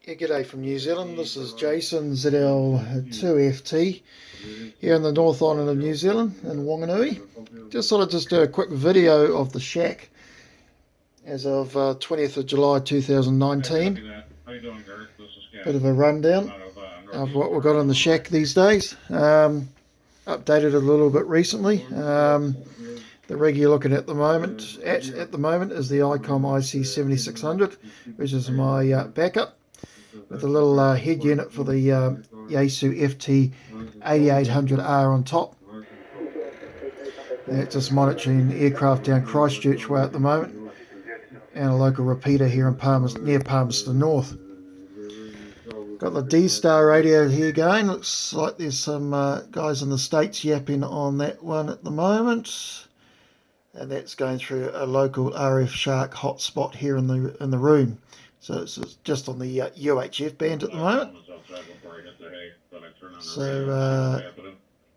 Yeah, g'day from New Zealand. This is Jason ZL2FT here in the North Island of New Zealand in Wanganui. Just thought I'd just do a quick video of the shack as of 20th of July 2019. Bit of a rundown of what we've got on the shack these days. Updated it a little bit recently. The rig you're looking at the moment is the ICOM IC7600, which is my backup, with a little head unit for the Yaesu FT8800R on top. It's just monitoring aircraft down Christchurch way at the moment, and a local repeater here in near Palmerston North. Got the D-Star radio here going. Looks like there's some guys in the States yapping on that one at the moment, and that's going through a local RF Shark hotspot here in the room. So it's just on the UHF band at the moment. So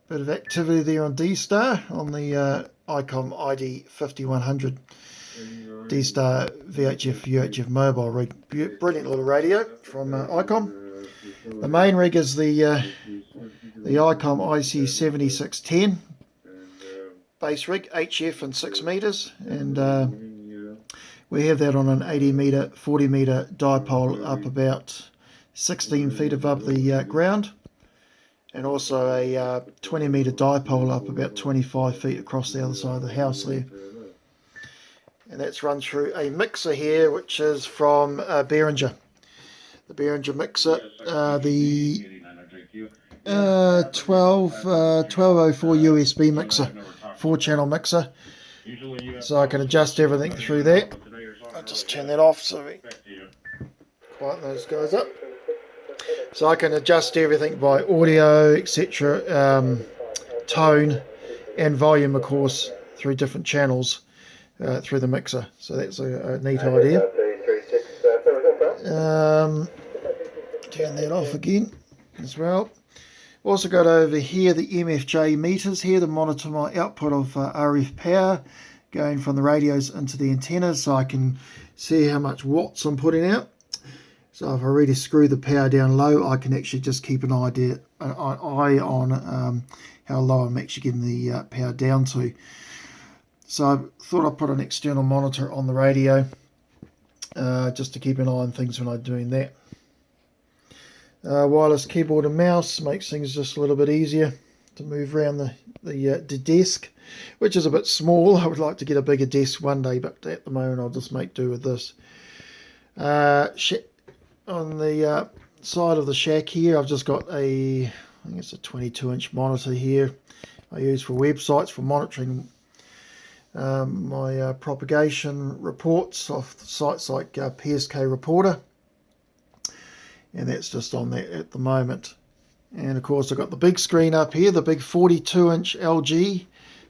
bit of activity there on D-Star on the ICOM ID5100 D-Star VHF UHF mobile rig. Brilliant little radio from ICOM. The main rig is the ICOM IC7610 base rig, HF and 6 meters, and we have that on an 80 meter, 40 meter dipole up about 16 feet above the ground, and also a 20 meter dipole up about 25 feet across the other side of the house there. And that's run through a mixer here, which is from Behringer. The Behringer mixer, the 1204 USB mixer, 4-channel mixer. So I can adjust everything through that. I'll just turn that off so we quieten those guys up. So I can adjust everything by audio, etc., tone, and volume, of course, through different channels through the mixer. So that's a neat idea. Turn that off again as well. Also got over here the MFJ meters here to monitor my output of RF power going from the radios into the antennas, so I can see how much watts I'm putting out. So if I really screw the power down low, I can actually just keep an eye on how low I'm actually getting the power down to. So I thought I'd put an external monitor on the radio just to keep an eye on things when I'm doing that. Wireless keyboard and mouse makes things just a little bit easier to move around the desk, which is a bit small. I would like to get a bigger desk one day, but at the moment I'll just make do with this. On the side of the shack here, I've just got I think it's a 22-inch monitor here I use for websites for monitoring my propagation reports off sites like PSK Reporter. And that's just on that at the moment. And of course I've got the big screen up here, the big 42-inch LG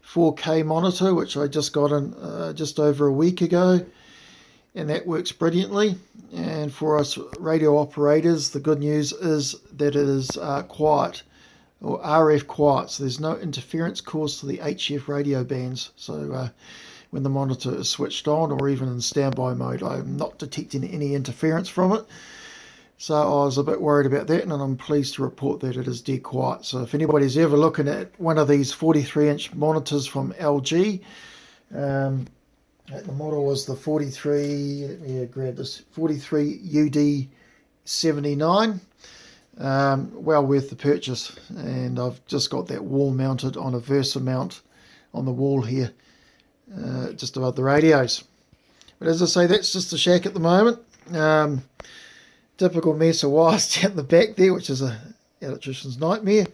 4K monitor, which I just got in just over a week ago, and that works brilliantly. And for us radio operators, the good news is that it is quiet, or RF quiet, so there's no interference caused to the HF radio bands. So when the monitor is switched on, or even in standby mode, I'm not detecting any interference from it. So I was a bit worried about that, and I'm pleased to report that it is dead quiet. So if anybody's ever looking at one of these 43-inch monitors from LG, the model was the 43, let me grab this, 43UD79, well worth the purchase. And I've just got that wall mounted on a Versa mount on the wall here, just above the radios. But as I say, that's just the shack at the moment. Typical mess of wires down the back there, which is an electrician's nightmare.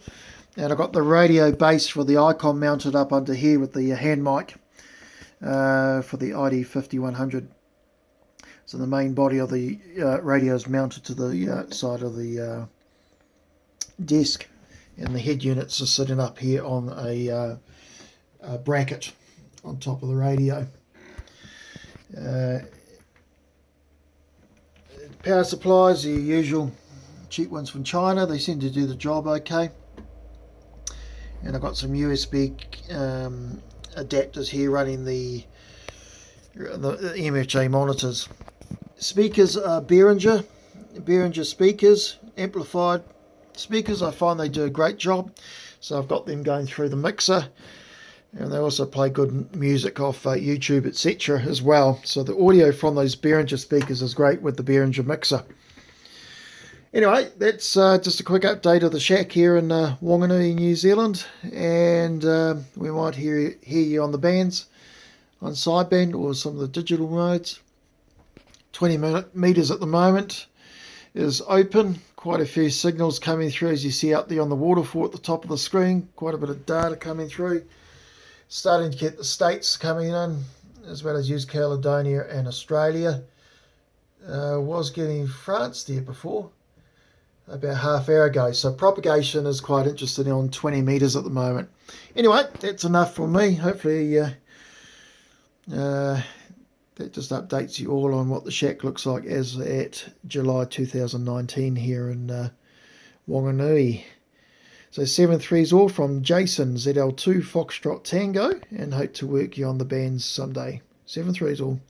And I've got the radio base for the ICOM mounted up under here with the hand mic for the ID5100. So the main body of the radio is mounted to the side of the desk, and the head units are sitting up here on a bracket on top of the radio. Power supplies, the usual cheap ones from China. They seem to do the job okay. And I've got some USB adapters here running the MFJ monitors. Speakers are Behringer, Behringer speakers, amplified speakers. I find they do a great job. So I've got them going through the mixer. And they also play good music off YouTube, etc. as well. So the audio from those Behringer speakers is great with the Behringer mixer. Anyway, that's just a quick update of the shack here in Wanganui, New Zealand. And we might hear you on the bands on sideband or some of the digital modes. 20 meters at the moment is open. Quite a few signals coming through, as you see up there on the waterfall at the top of the screen. Quite a bit of data coming through. Starting to get the States coming in, as well as New Caledonia and Australia. Was getting France there before, about half hour ago. So propagation is quite interesting on 20 meters at the moment. Anyway, that's enough for me. Hopefully that just updates you all on what the shack looks like as at July 2019 here in Wanganui. So 7-3's all from Jason, ZL2 Foxtrot Tango, and hope to work you on the bands someday. 7-3's all.